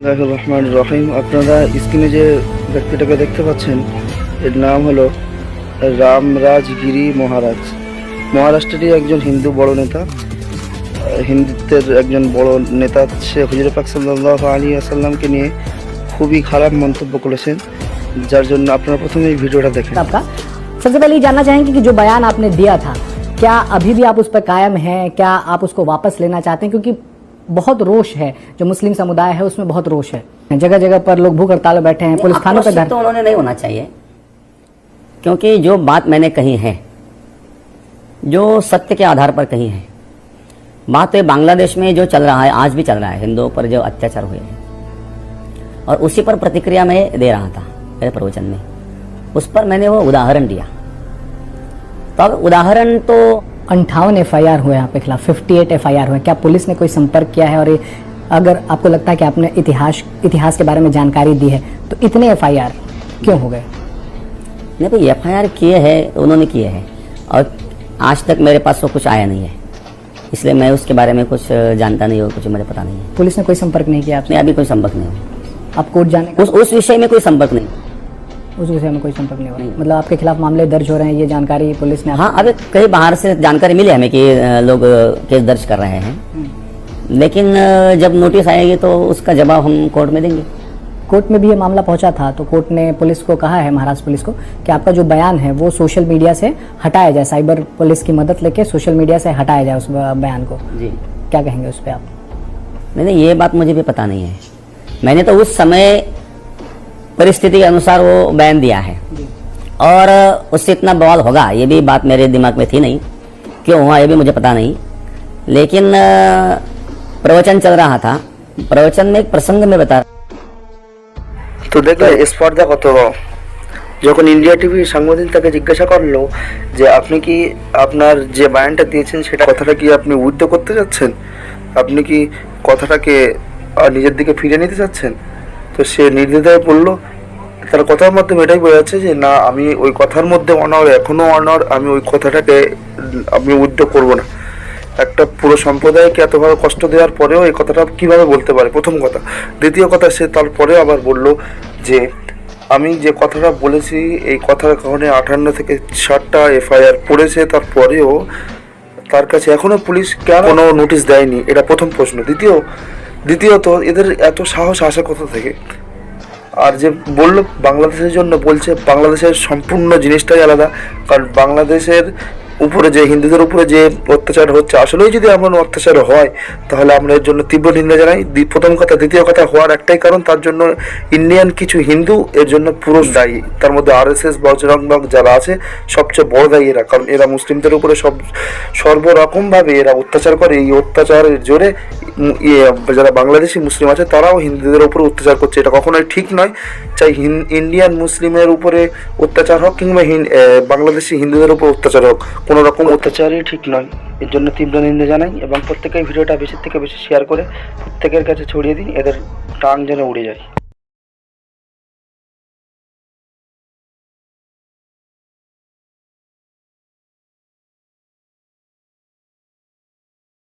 রহমান রহিম। আপনারা স্ক্রিনে যে ব্যক্তিটাকে দেখতে পাচ্ছেন এর নাম হলো রামরাজগিরি মহারাজ। মহারাষ্ট্রেরই একজন হিন্দু বড় নেতা, হিন্দুত্বের একজন বড় নেতা। সে হুজুর পাক সাল্লাল্লাহু আলাইহি ওয়াসাল্লামকে নিয়ে খুবই খারাপ মন্তব্য করেছেন, যার জন্য আপনারা প্রথমে এই ভিডিওটা দেখেন। आपका सबसे पहले ये जानना चाहेंगे कि जो बयान आपने दिया था, क्या अभी भी आप उस पर कायम हैं? क्या आप उसको वापस लेना चाहते हैं? क्योंकि बहुत रोष है, जो मुस्लिम समुदाय है उसमें बहुत रोष है। जगह जगह पर लोग भूख हड़ताल में बैठे हैं, पुलिस थानों पर तो उन्होंने नहीं होना चाहिए, क्योंकि जो बात मैंने कही है, जो सत्य के आधार पर कही है बात, बांग्लादेश में जो चल रहा है, आज भी चल रहा है, हिंदुओं पर जो अत्याचार हुए हैं, और उसी पर प्रतिक्रिया मैं दे रहा था मेरे प्रवचन में। उस पर मैंने वो उदाहरण दिया। तो अब उदाहरण तो 58 FIR हुए आपके खिलाफ, 58 FIR हुए। क्या पुलिस ने कोई संपर्क किया है? और ये अगर आपको लगता है कि आपने इतिहास के बारे में जानकारी दी है, तो इतने FIR क्यों हो गए? नहीं, तो FIR किए हैं, उन्होंने किए हैं, और आज तक मेरे पास वो कुछ आया नहीं है, इसलिए मैं उसके बारे में कुछ जानता नहीं हूँ, कुछ मुझे पता नहीं है। पुलिस ने कोई संपर्क नहीं किया आपने? नहीं, अभी कोई संपर्क नहीं हुआ। आप कोर्ट जाने उस विषय में कोई संपर्क नहीं। उस विषय में कोई संपर्क नहीं हो रहा? मतलब आपके खिलाफ मामले दर्ज हो रहे हैं, ये जानकारी पुलिस ने? हाँ, अभी कई बाहर से जानकारी मिली हमें कि लोग केस दर्ज कर रहे हैं, लेकिन जब नोटिस आएगी तो उसका जवाब हम कोर्ट में देंगे। कोर्ट में भी ये मामला पहुंचा था, तो कोर्ट ने पुलिस को कहा है, महाराष्ट्र पुलिस को, कि आपका जो बयान है वो सोशल मीडिया से हटाया जाए, साइबर पुलिस की मदद लेके सोशल मीडिया से हटाया जाए उस बयान को। जी, क्या कहेंगे उस पर आप? नहीं, ये बात मुझे भी पता नहीं है। मैंने तो उस समय परिस्थिति के अनुसार वो बयान दिया है, और उससे इतना बवाल होगा ये भी बात मेरे दिमाग में थी नहीं। क्यों हुआ ये भी मुझे पता नहीं, लेकिन प्रवचन चल रहा था, प्रवचन में एक प्रसंग में बता। তো দেখলে স্পর্ধা কত। যখন ইন্ডিয়া টিভি সাংবাদিক তাকে জিজ্ঞাসা করলো যে আপনি কি আপনার যে বয়ানটা দিয়েছেন সেটা কথাটা কি আপনি উইথড্র করতে যাচ্ছেন, আপনি কি কথাটাকে নিজের দিকে ফিরে নিতে চাচ্ছেন, তো সে নির্দ্বিধায় বলল, তার কথার মাধ্যমে এটাই বোঝা যাচ্ছে যে না, আমি ওই কথার মধ্যে অনর, এখনও অনর, আমি ওই কথাটাকে আমি উইথড্র করবো না। একটা পুরো সম্প্রদায়কে এতভাবে কষ্ট দেওয়ার পরেও এই কথাটা কিভাবে বলতে পারে, প্রথম কথা। দ্বিতীয় কথা, সে তারপরে আবার বলল যে আমি যে কথাটা বলেছি এই কথার কারণে 58 থেকে 60টা FIR পড়েছে, তারপরেও তার কাছে এখনও পুলিশ কেন কোনো নোটিশ দেয়নি, এটা প্রথম প্রশ্ন। দ্বিতীয়ত এদের এত সাহস আসে কোথা থেকে? আর যে বললো বাংলাদেশের জন্য বলছে, বাংলাদেশের সম্পূর্ণ জিনিসটাই আলাদা। কারণ বাংলাদেশের উপরে যে হিন্দুদের উপরে যে অত্যাচার হচ্ছে, আসলেই যদি এমন অত্যাচার হয় তাহলে আমরা এর জন্য তীব্র নিন্দা জানাই, প্রথম কথা। দ্বিতীয় কথা, হওয়ার একটাই কারণ, তার জন্য ইন্ডিয়ান কিছু হিন্দু এর জন্য পুরো দায়ী। তার মধ্যে RSS, বজরং দল যারা আছে সবচেয়ে বড় দায়ী এরা। কারণ এরা মুসলিমদের উপরে সর্বরকমভাবে এরা অত্যাচার করে। এই অত্যাচারের জোরে যারা বাংলাদেশি মুসলিম আছে তারাও হিন্দুদের উপরে অত্যাচার করছে। এটা কখনোই ঠিক নয়। চাই ইন্ডিয়ান মুসলিমের উপরে অত্যাচার হোক কিংবা বাংলাদেশি হিন্দুদের উপর অত্যাচার হোক, কোনো রকম অত্যাচারই ঠিক নয়। এর জন্য তীব্র নিন্দা জানাই, এবং প্রত্যেকেই ভিডিওটা বেশি থেকে বেশি শেয়ার করে প্রত্যেকের কাছে ছড়িয়ে দিন, এদের টাং যেন উড়ে যায়।